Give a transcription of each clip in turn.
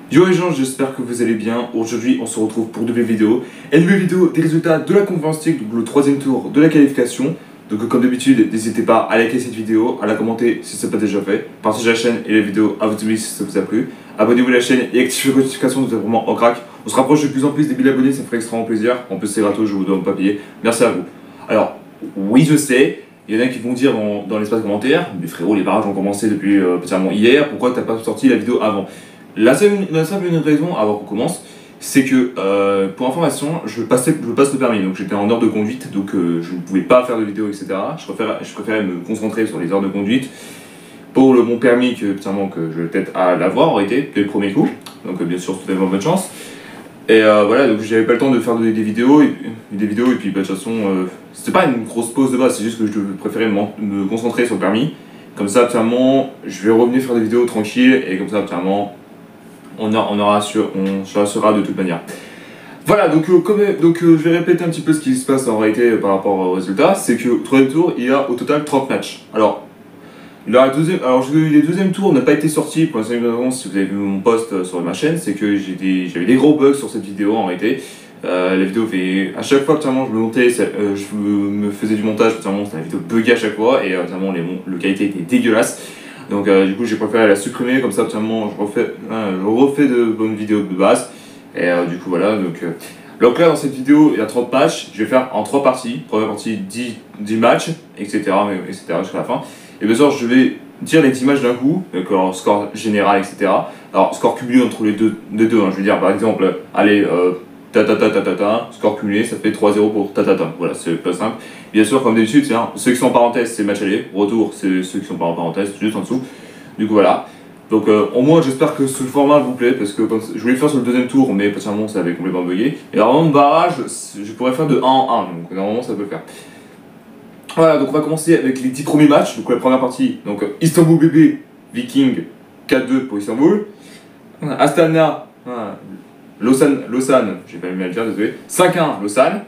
Yo les gens, j'espère que vous allez bien. Aujourd'hui, on se retrouve pour une nouvelle vidéo. Et une nouvelle vidéo des résultats de la Conference League, donc le troisième tour de la qualification. Donc comme d'habitude, n'hésitez pas à liker cette vidéo, à la commenter si ce n'est pas déjà fait. Partagez la chaîne et la vidéo à votre avis si ça vous a plu. Abonnez-vous à la chaîne et activez les notifications, vous êtes vraiment en crack. On se rapproche de plus en plus des 1000 abonnés, ça me ferait extrêmement plaisir. En plus c'est gratos, je vous donne pas payer. Merci à vous. Alors, oui je sais, il y en a qui vont dire dans l'espace commentaire, mais frérot, les barrages ont commencé depuis spécialement hier, pourquoi t'as pas sorti la vidéo avant? La simple raison, avant qu'on commence, c'est que, pour information, je passe le permis, donc j'étais en heure de conduite, donc je ne pouvais pas faire de vidéo, etc. Je préférais me concentrer sur les heures de conduite pour mon permis que je vais peut-être à l'avoir, aurait été dès le premier coup, donc bien sûr, c'était vraiment bonne chance. Et voilà, donc j'avais pas le temps de faire des vidéos, et puis bah, de toute façon, c'était pas une grosse pause de base, c'est juste que je préférais me concentrer sur le permis. Comme ça, finalement, je vais revenir faire des vidéos tranquilles, et comme ça, finalement, on sera de toute manière. Voilà, donc, je vais répéter un petit peu ce qui se passe en réalité par rapport aux résultats. C'est que au troisième tour, il y a au total 30 matchs. Alors, les deuxièmes tours n'ont pas été sortis. Pour la simple raison, si vous avez vu mon post sur ma chaîne, c'est que j'avais des gros bugs sur cette vidéo en réalité. La vidéo fait. À chaque fois, je me faisais du montage, la vidéo buguait à chaque fois et le qualité était dégueulasse. Donc du coup j'ai préféré la supprimer, comme ça je refais de bonnes vidéos de base. Et du coup voilà, donc là dans cette vidéo il y a 30 matchs, je vais faire en 3 parties. Première partie 10 matchs, etc. Jusqu'à la fin. Et bien sûr je vais dire les 10 matchs d'un coup, avec leur score général, etc. Alors score cumulé entre les deux, hein. Je veux dire par exemple, allez, score cumulé, ça fait 3-0 pour tatata. Voilà, c'est pas simple. Bien sûr, comme d'habitude, ceux qui sont en parenthèse, c'est le match aller. Retour, c'est ceux qui sont pas en parenthèse, juste en dessous. Du coup, voilà. Donc, au moins, j'espère que ce format vous plaît, parce que je voulais le faire sur le deuxième tour, mais personnellement, ça avait complètement bugué. Et alors, mon barrage, je pourrais faire de 1 en 1, donc normalement, ça peut le faire. Voilà, donc on va commencer avec les 10 premiers matchs. Donc, la première partie, donc Istanbul BB, Viking, 4-2 pour Istanbul. Astana, Lausanne, j'ai pas eu à le dire, désolé. 5-1, Lausanne.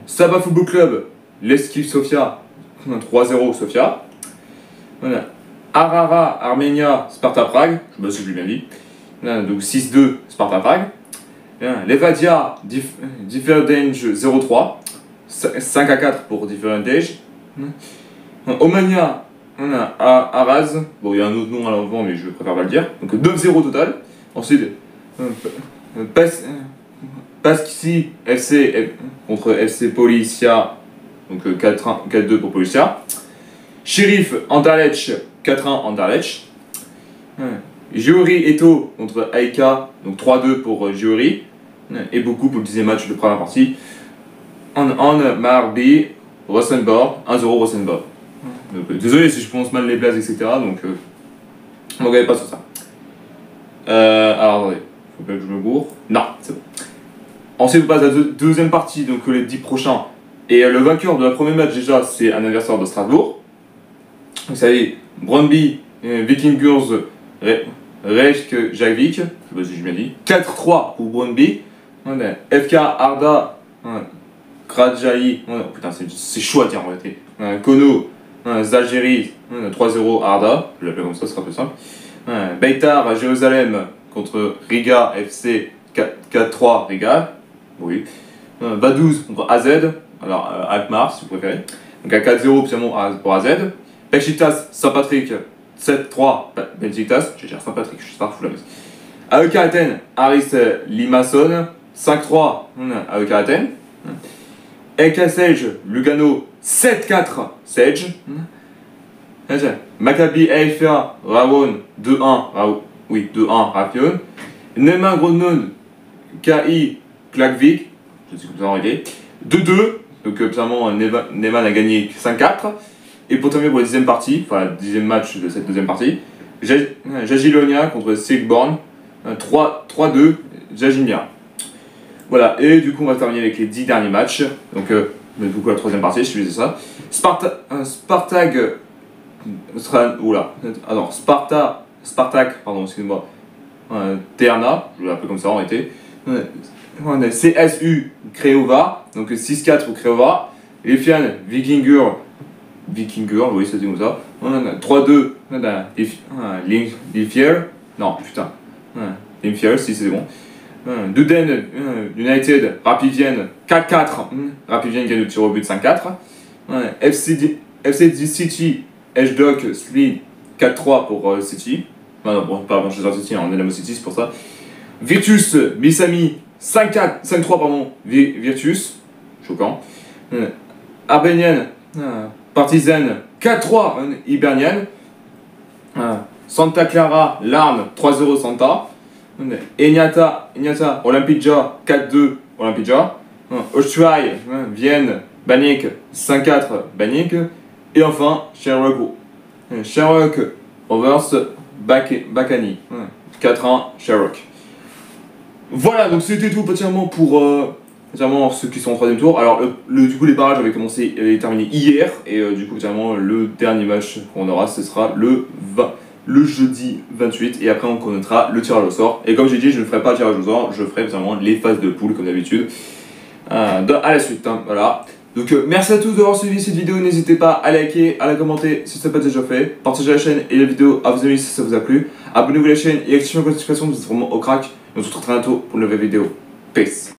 Sabah Football Club, Levski Sofia, 3-0 Sofia. Voilà. Arara, Armenia, Sparta Prague, je sais pas si je l'ai bien dit. Voilà, donc 6-2 Sparta Prague. Levadia, Differdange 0-3, 5-4 pour Differdange. Omania, Araz, bon il y a un autre nom à l'avant mais je préfère pas le dire. Donc 9-0 total. Ensuite, Paskisi FC contre FC Policia, donc 4-2 pour Policia. Sheriff Anderlecht, 4-1 Anderlecht. Giori Eto contre Aika, donc 3-2 pour Giori. Et beaucoup pour le 10e match de première partie. Marby, Rosenborg, 1-0 Rosenborg. Désolé si je prononce mal les blagues, etc. Donc, ne regardez pas sur ça. Alors attendez, faut pas que je me gourre. Non, c'est bon. Ensuite, on passe à la deuxième partie, donc les 10 prochains. Et le vainqueur de la première match, déjà, c'est un adversaire de Strasbourg. Vous savez, Brøndby, Vikingers, Reykjavik, je sais pas si je bien dit. 4-3 pour Brøndby. FK Arda, Krajaï, putain, c'est chaud à dire en réalité. Kono, Zalgiris, 3-0 Arda, je l'appelle comme ça, ce sera plus simple. Beitar, Jérusalem contre Riga FC, 4-3 Riga. Oui. Vaduz contre AZ, alors Alkmaar si vous préférez. Donc à 4-0 pour AZ. Beşiktaş Saint-Patrick 7-3 Beşiktaş, je vais dire Saint-Patrick, je suis pas fou la mise. AEK Athènes, Aris Limassol 5-3 AEK Athènes. EK Sage Lugano 7-4 Sage. Maccabi Haifa Ravon 2-1 Rapion. Neman Grodnon KI Klaksvik, je sais comme ça en réalité, 2-2, donc finalement Neman a gagné 5-4. Et pour terminer pour la 10e partie, enfin le 10e match de cette deuxième partie, Jagiellonia contre Sigborn, 3-2 Jagiellonia. Voilà, et du coup on va terminer avec les 10 derniers matchs, donc du coup la troisième partie, je faisais ça. Spartak, pardon, excusez-moi, Terna, je vais l'appeler comme ça en réalité. CSU Craiova, donc 6-4 pour Craiova. Lefian Vikinger, oui, ça dit comme ça. 3-2, Lifier, non, putain. Team Fiel, si c'est bon. Duden United, Rapid Vienne 4-4. Rapid Vienne gagne le tir au but 5-4. FC City, H-Doc, Split 4-3 pour City. Non, bon, pas Manchester City, on est Dynamo City, c'est pour ça. Virtus, Bissami 5-3, pardon, Virtus. Choquant. Arménienne, Partizan 4-3, Hibernian. Santa Clara, Larne 3-0 Santa. Egnata, Olimpija 4-2 Olimpija. Ostruy, Vienne, Banik 5-4 Banik. Et enfin Sherrock Rovers Bakani 4-1 Sherrock. Voilà, donc c'était tout particulièrement pour ceux qui sont en troisième tour. Alors du coup les barrages avaient terminé hier et du coup le dernier match qu'on aura ce sera le jeudi 28 et après on connaîtra le tirage au sort. Et comme j'ai dit, je ne ferai pas le tirage au sort, je ferai les phases de poule comme d'habitude à la suite. Voilà. Donc merci à tous d'avoir suivi cette vidéo, n'hésitez pas à liker, à la commenter si ce n'est pas déjà fait, partagez la chaîne et la vidéo à vos amis si ça vous a plu, abonnez-vous à la chaîne et activez la notification, vous êtes vraiment au crack, et on se retrouve très bientôt pour une nouvelle vidéo. Peace.